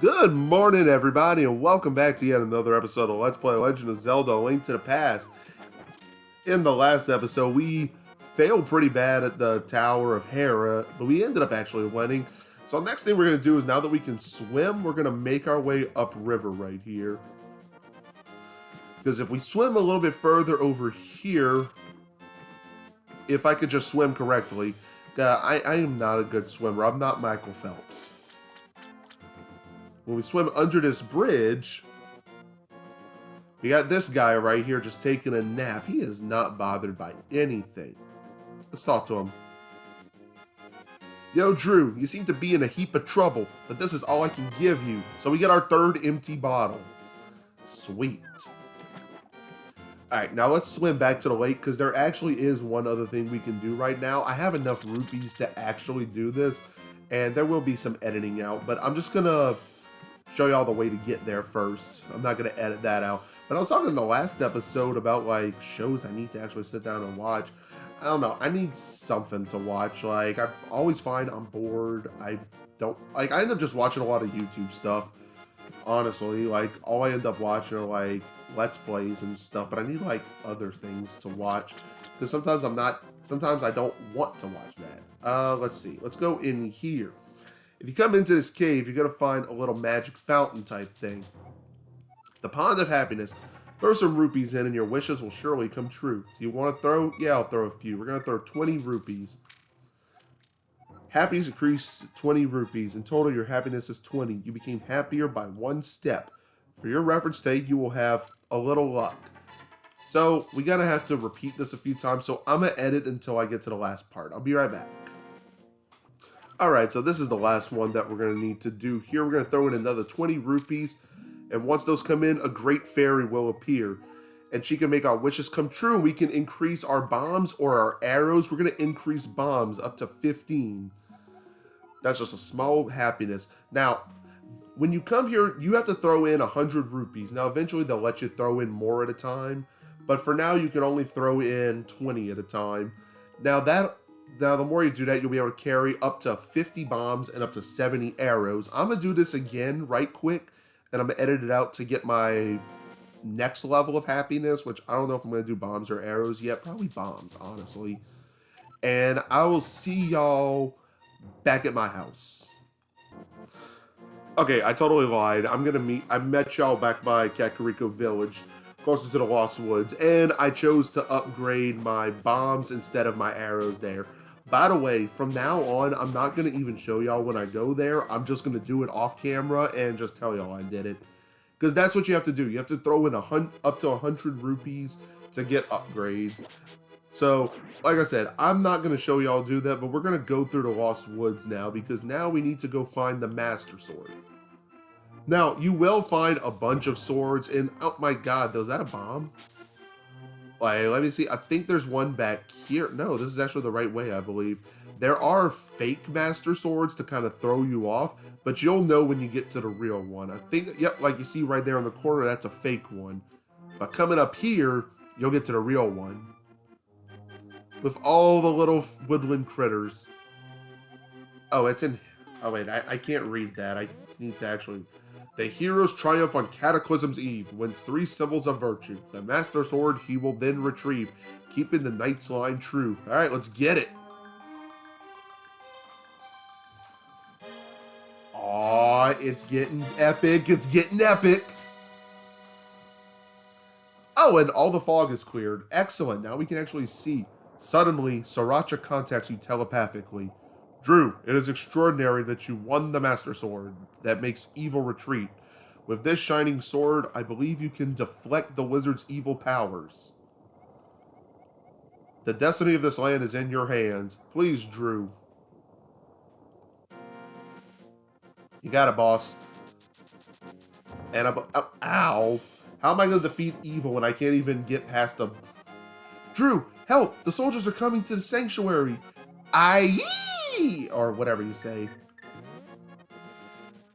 Good morning, everybody, and welcome back to yet another episode of Let's Play Legend of Zelda: A Link to the Past. In the last episode, we failed pretty bad at the Tower of Hera, but we ended up actually winning. So next thing we're going to do is, now that we can swim, we're going to make our way upriver right here. Because if we swim a little bit further over here, if I could just swim correctly, I am not a good swimmer. I'm not Michael Phelps. When we swim under this bridge, we got this guy right here just taking a nap. He is not bothered by anything. Let's talk to him. Yo, Drew, you seem to be in a heap of trouble, but this is all I can give you. So we get our third empty bottle. Sweet. Alright, now let's swim back to the lake, because there actually is one other thing we can do right now. I have enough rupees to actually do this, and there will be some editing out, but I'm just going to show y'all the way to get there first. I'm not going to edit that out. But I was talking in the last episode about, like, shows I need to actually sit down and watch. I don't know. I need something to watch. Like, I always find I'm bored. I end up just watching a lot of YouTube stuff. Honestly, like, all I end up watching are, like, Let's Plays and stuff. But I need, like, other things to watch. Because sometimes I don't want to watch that. Let's see. Let's go in here. If you come into this cave, you're going to find a little magic fountain type thing. The Pond of Happiness. Throw some rupees in and your wishes will surely come true. Do you want to throw? Yeah, I'll throw a few. We're going to throw 20 rupees. Happiness increase 20 rupees. In total, your happiness is 20. You became happier by one step. For your reference sake, you will have a little luck. So, we're going to have to repeat this a few times. So, I'm going to edit until I get to the last part. I'll be right back. Alright, so this is the last one that we're going to need to do here. We're going to throw in another 20 rupees. And once those come in, a great fairy will appear. And she can make our wishes come true. We can increase our bombs or our arrows. We're going to increase bombs up to 15. That's just a small happiness. Now, when you come here, you have to throw in 100 rupees. Now, eventually they'll let you throw in more at a time. But for now, you can only throw in 20 at a time. Now, the more you do that, you'll be able to carry up to 50 bombs and up to 70 arrows. I'm going to do this again right quick, and I'm going to edit it out to get my next level of happiness, which I don't know if I'm going to do bombs or arrows yet. Probably bombs, honestly. And I will see y'all back at my house. Okay, I totally lied. I met y'all back by Kakariko Village, closer to the Lost Woods, and I chose to upgrade my bombs instead of my arrows there. By the way, from now on, I'm not going to even show y'all when I go there. I'm just going to do it off camera and just tell y'all I did it. Because that's what you have to do. You have to throw in up to 100 rupees to get upgrades. So, like I said, I'm not going to show y'all do that, but we're going to go through the Lost Woods now, because now we need to go find the Master Sword. Now, you will find a bunch of swords, and oh my god, was that a bomb? Like, let me see. I think there's one back here. No, this is actually the right way, I believe. There are fake Master Swords to kind of throw you off, but you'll know when you get to the real one. I think, yep, like you see right there in the corner, that's a fake one. But coming up here, you'll get to the real one. With all the little woodland critters. Oh, it's in... Oh, wait, I can't read that. I need to actually... The heroes triumph on Cataclysm's Eve, wins 3 symbols of virtue. The Master Sword he will then retrieve, keeping the Knight's line true. Alright, let's get it. Aw, it's getting epic. It's getting epic. Oh, and all the fog is cleared. Excellent. Now we can actually see. Suddenly, Sriracha contacts you telepathically. Drew, it is extraordinary that you won the Master Sword that makes evil retreat. With this shining sword, I believe you can deflect the wizard's evil powers. The destiny of this land is in your hands. Please, Drew. You got it, boss. And ow. How am I going to defeat evil when I can't even get past a... Drew, help! The soldiers are coming to the sanctuary. Or whatever you say.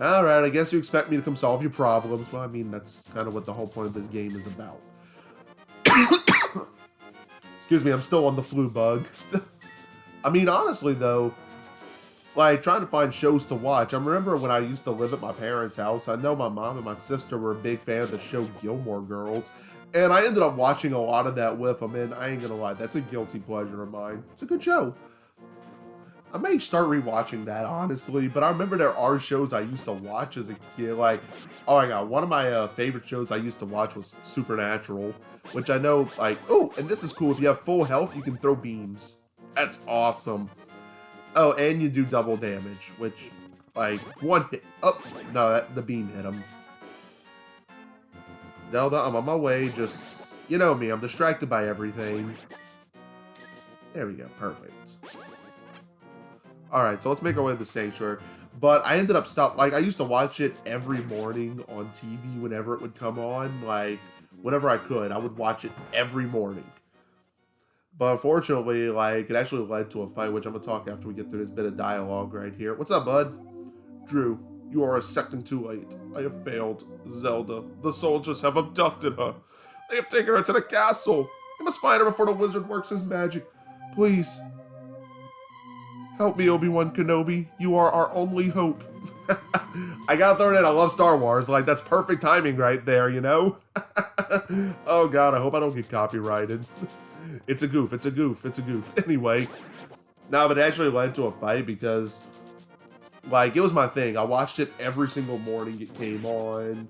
Alright, I guess you expect me to come solve your problems. Well, I mean, that's kind of what the whole point of this game is about. Excuse me, I'm still on the flu bug. I mean, honestly, though, like trying to find shows to watch. I remember when I used to live at my parents' house, I know my mom and my sister were a big fan of the show Gilmore Girls, and I ended up watching a lot of that with them, and I ain't gonna lie, that's a guilty pleasure of mine. It's a good show. I may start rewatching that, honestly, but I remember there are shows I used to watch as a kid, like, oh my god, one of my favorite shows I used to watch was Supernatural, which I know, like, oh, and this is cool, if you have full health, you can throw beams. That's awesome. Oh, and you do double damage, which, like, one hit. Oh, no, the beam hit him. Zelda, I'm on my way. Just, you know me, I'm distracted by everything. There we go, perfect. Alright, so let's make our way to the Sanctuary. But I ended up I used to watch it every morning on TV whenever it would come on. Like, whenever I could, I would watch it every morning. But unfortunately, like, it actually led to a fight, which I'm going to talk after we get through this bit of dialogue right here. What's up, bud? Drew, you are a second too late. I have failed. Zelda, the soldiers have abducted her. They have taken her to the castle. I must find her before the wizard works his magic. Please. Help me, Obi-Wan Kenobi. You are our only hope. I gotta throw it in. I love Star Wars. Like, that's perfect timing right there, you know? Oh, God, I hope I don't get copyrighted. It's a goof, it's a goof, it's a goof. Anyway, no, but it actually led to a fight because, like, it was my thing. I watched it every single morning it came on.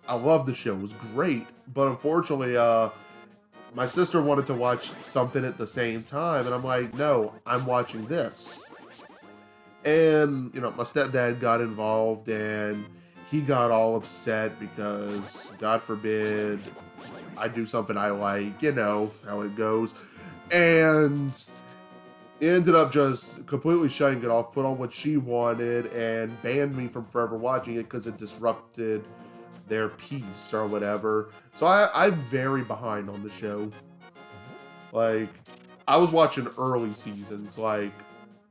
I love the show. It was great. But unfortunately, my sister wanted to watch something at the same time, and I'm like, no, I'm watching this. And, you know, my stepdad got involved, and he got all upset because, God forbid, I do something I like, you know how it goes, and ended up just completely shutting it off, put on what she wanted, and banned me from forever watching it because it disrupted their peace or whatever. So I'm very behind on the show. Like, I was watching early seasons, like,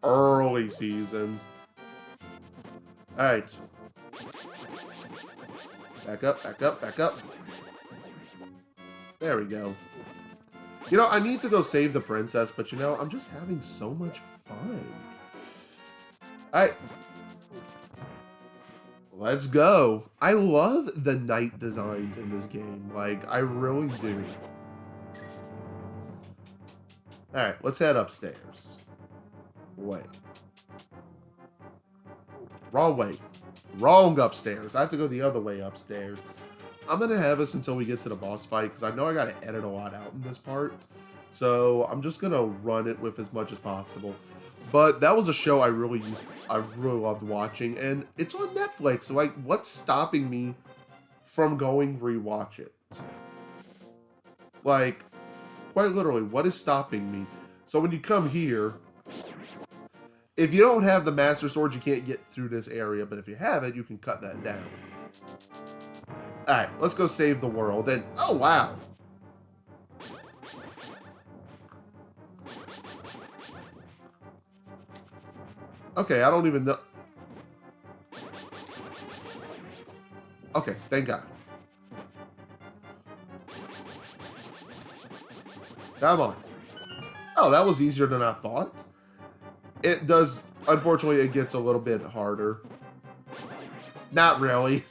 early seasons. Alright. Back up, back up, back up. There we go. You know, I need to go save the princess, but you know, I'm just having so much fun. Alright. Let's go. I love the night designs in this game. Like, I really do. Alright, let's head upstairs. Wait. Wrong way. Wrong upstairs. I have to go the other way upstairs. I'm going to have this until we get to the boss fight, because I know I got to edit a lot out in this part. So I'm just going to run it with as much as possible. But that was a show I really loved watching, and it's on Netflix. So, like, what's stopping me from going rewatch it? Like, quite literally, what is stopping me? So when you come here, if you don't have the Master Sword, you can't get through this area. But if you have it, you can cut that down. Alright, let's go save the world. And, oh, wow. Okay, I don't even know. Okay, thank God. Come on. Oh, that was easier than I thought. It does, unfortunately, it gets a little bit harder. Not really.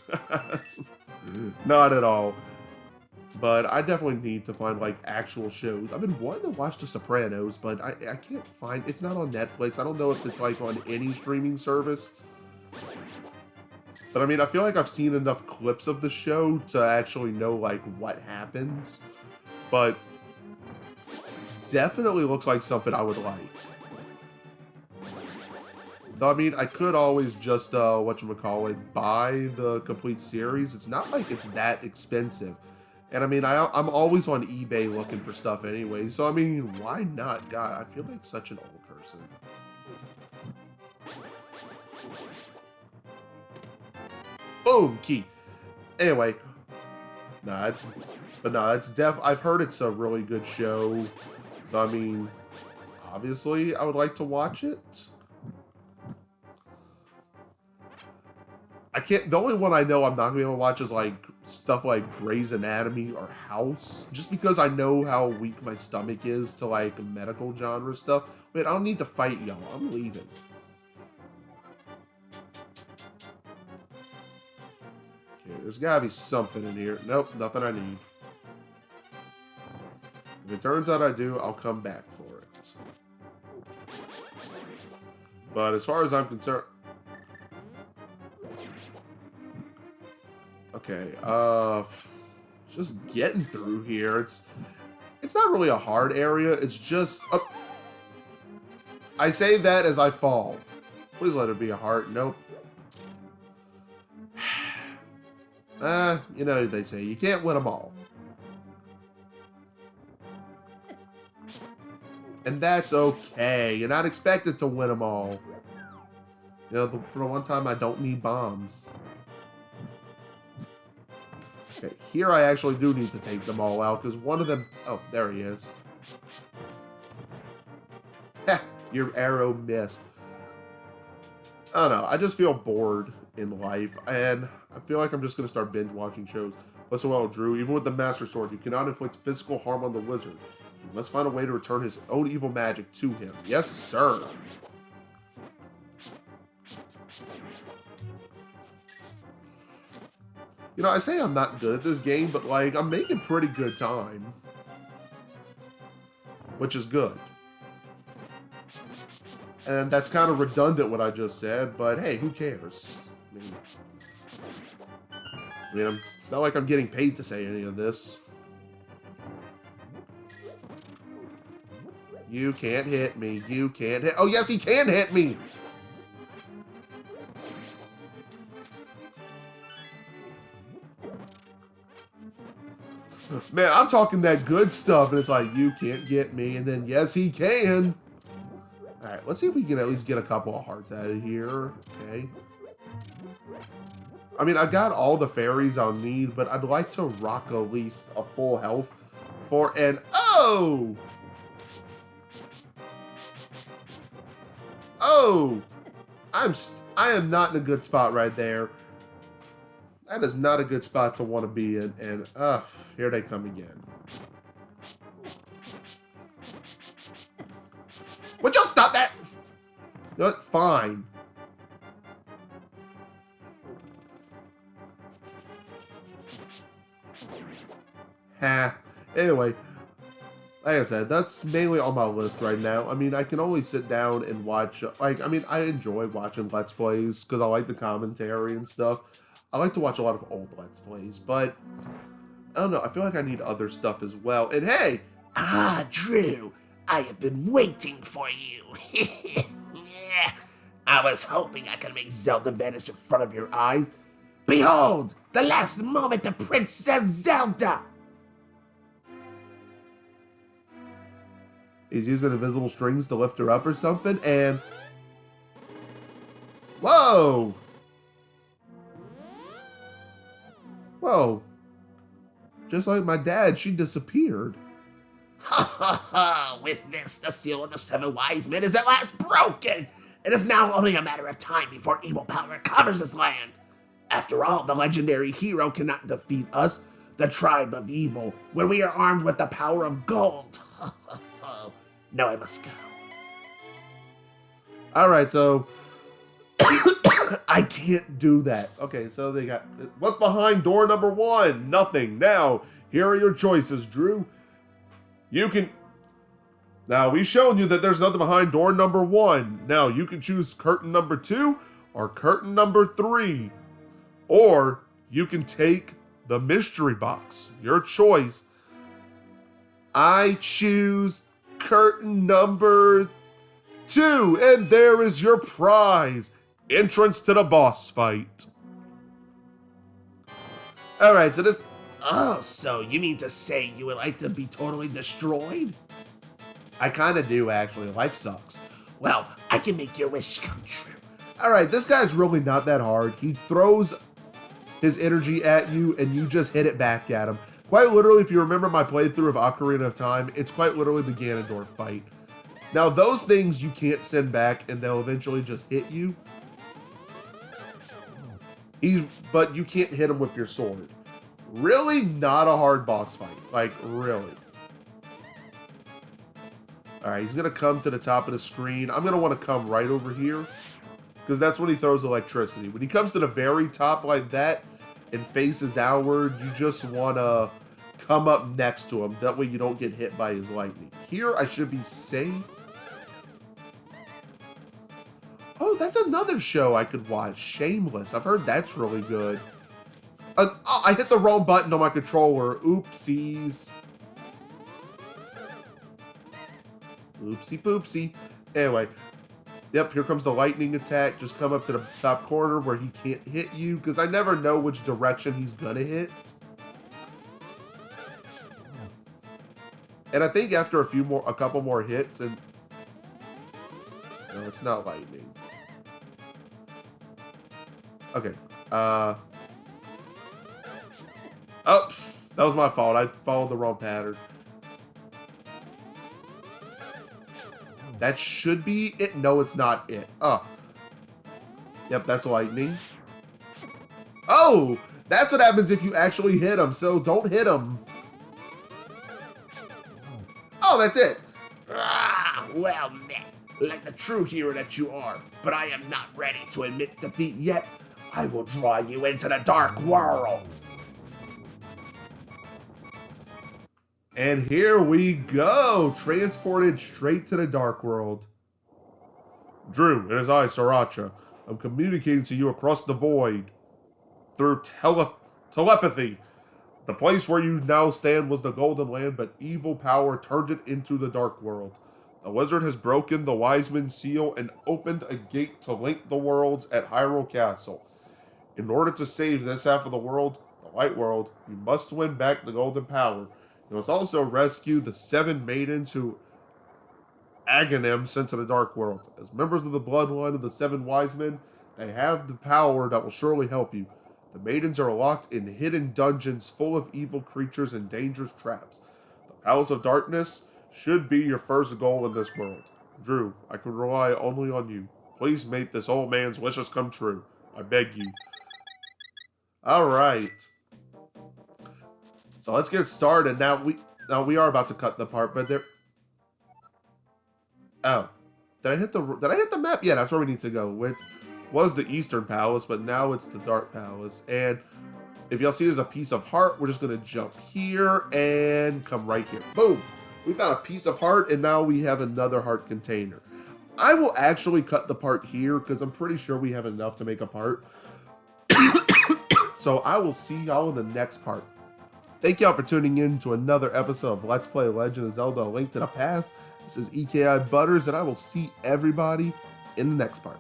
Not at all. But I definitely need to find, like, actual shows. I've been wanting to watch The Sopranos, but I can't find... It's not on Netflix. I don't know if it's, like, on any streaming service. But, I mean, I feel like I've seen enough clips of the show to actually know, like, what happens. But definitely looks like something I would like. Though, I mean, I could always just, whatchamacallit, buy the complete series. It's not like it's that expensive. And I mean, I'm always on eBay looking for stuff anyway. So, I mean, why not? God, I feel like such an old person. Boom, key. Anyway. I've heard it's a really good show. So, I mean, obviously, I would like to watch it. The only one I know I'm not going to be able to watch is, like, stuff like Grey's Anatomy or House. Just because I know how weak my stomach is to, like, medical genre stuff. Wait, I don't need to fight y'all. I'm leaving. Okay, there's gotta be something in here. Nope, nothing I need. If it turns out I do, I'll come back for it. But as far as I'm concerned... Okay, just getting through here. It's not really a hard area. It's just... I say that as I fall. Please let it be a heart. Nope. You know, they say you can't win them all. And that's okay. You're not expected to win them all. You know, for the one time I don't need bombs. Okay, here I actually do need to take them all out, because one of them... Oh, there he is. Heh, your arrow missed. I don't know, I just feel bored in life, and I feel like I'm just going to start binge-watching shows. Listen well, Drew, even with the Master Sword, you cannot inflict physical harm on the wizard. You must find a way to return his own evil magic to him. Yes, sir. You know, I say I'm not good at this game, but, like, I'm making pretty good time. Which is good. And that's kind of redundant what I just said, but hey, who cares? I mean, it's not like I'm getting paid to say any of this. You can't hit me. You can't hit... Oh, yes, he can hit me! Man, I'm talking that good stuff, and it's like, you can't get me, and then, yes, he can. Alright, let's see if we can at least get a couple of hearts out of here. Okay. I mean, I got all the fairies I'll need, but I'd like to rock at least a full health for an... Oh! Oh! I am not in a good spot right there. That is not a good spot to want to be in, and here they come again. Would you stop that? Not fine. Ha. Anyway, like I said, that's mainly on my list right now. I mean, I can always sit down and watch, like, I mean, I enjoy watching Let's Plays because I like the commentary and stuff. I like to watch a lot of old Let's Plays, but I don't know, I feel like I need other stuff as well. And hey! Ah, Drew, I have been waiting for you. I was hoping I could make Zelda vanish in front of your eyes. Behold, the last moment of Princess Zelda! He's using invisible strings to lift her up or something, and... Whoa! Whoa. Just like my dad, she disappeared. Ha ha ha! With this, the seal of the 7 wise men is at last broken! It is now only a matter of time before evil power recovers this land. After all, the legendary hero cannot defeat us, the tribe of evil, when we are armed with the power of gold. Now I must go. Alright, so... I can't do that. Okay, so they got... What's behind door number 1? Nothing. Now, here are your choices, Drew. You can... Now, we've shown you that there's nothing behind door number 1. Now, you can choose curtain number 2 or curtain number 3. Or, you can take the mystery box. Your choice. I choose curtain number 2. And there is your prize. Entrance to the boss fight. Alright, so this... Oh, so you mean to say you would like to be totally destroyed? I kind of do, actually. Life sucks. Well, I can make your wish come true. Alright, this guy's really not that hard. He throws his energy at you, and you just hit it back at him. Quite literally, if you remember my playthrough of Ocarina of Time, it's quite literally the Ganondorf fight. Now, those things you can't send back, and they'll eventually just hit you. But you can't hit him with your sword. Really not a hard boss fight. Like, really. Alright, he's going to come to the top of the screen. I'm going to want to come right over here. Because that's when he throws electricity. When he comes to the very top like that, and faces downward, you just want to come up next to him. That way you don't get hit by his lightning. Here, I should be safe. Oh, that's another show I could watch. Shameless. I've heard that's really good. Oh, I hit the wrong button on my controller. Oopsies. Oopsie poopsie. Anyway. Yep, here comes the lightning attack. Just come up to the top corner where he can't hit you, because I never know which direction he's gonna hit. And I think after a couple more hits, and no, it's not lightning. Okay. Oh, that was my fault. I followed the wrong pattern. That should be it. No, it's not it. Oh. Yep, that's lightning. Oh! That's what happens if you actually hit him, so don't hit him. Oh, that's it. Ah, well met, like the true hero that you are. But I am not ready to admit defeat yet. I will draw you into the dark world. And here we go, transported straight to the Dark World. Drew, it is I, Sriracha. I'm communicating to you across the void through telepathy. The place where you now stand was the Golden Land, but evil power turned it into the Dark World. The wizard has broken the Wise Man's seal and opened a gate to link the worlds at Hyrule Castle. In order to save this half of the world, the Light World, you must win back the Golden Power. You must also rescue the 7 maidens who Agahnim sent to the Dark World. As members of the bloodline of the 7 wise men, they have the power that will surely help you. The maidens are locked in hidden dungeons full of evil creatures and dangerous traps. The Palace of Darkness should be your first goal in this world. Drew, I can rely only on you. Please make this old man's wishes come true. I beg you. Alright. So let's get started. Now we are about to cut the part, but there. Oh, did I hit the map? Yeah, that's where we need to go. Which was the Eastern Palace, but now it's the Dark Palace. And if y'all see, there's a piece of heart. We're just gonna jump here and come right here. Boom! We found a piece of heart, and now we have another heart container. I will actually cut the part here because I'm pretty sure we have enough to make a part. So I will see y'all in the next part. Thank y'all for tuning in to another episode of Let's Play Legend of Zelda: A Link to the Past. This is EKI Butters, and I will see everybody in the next part.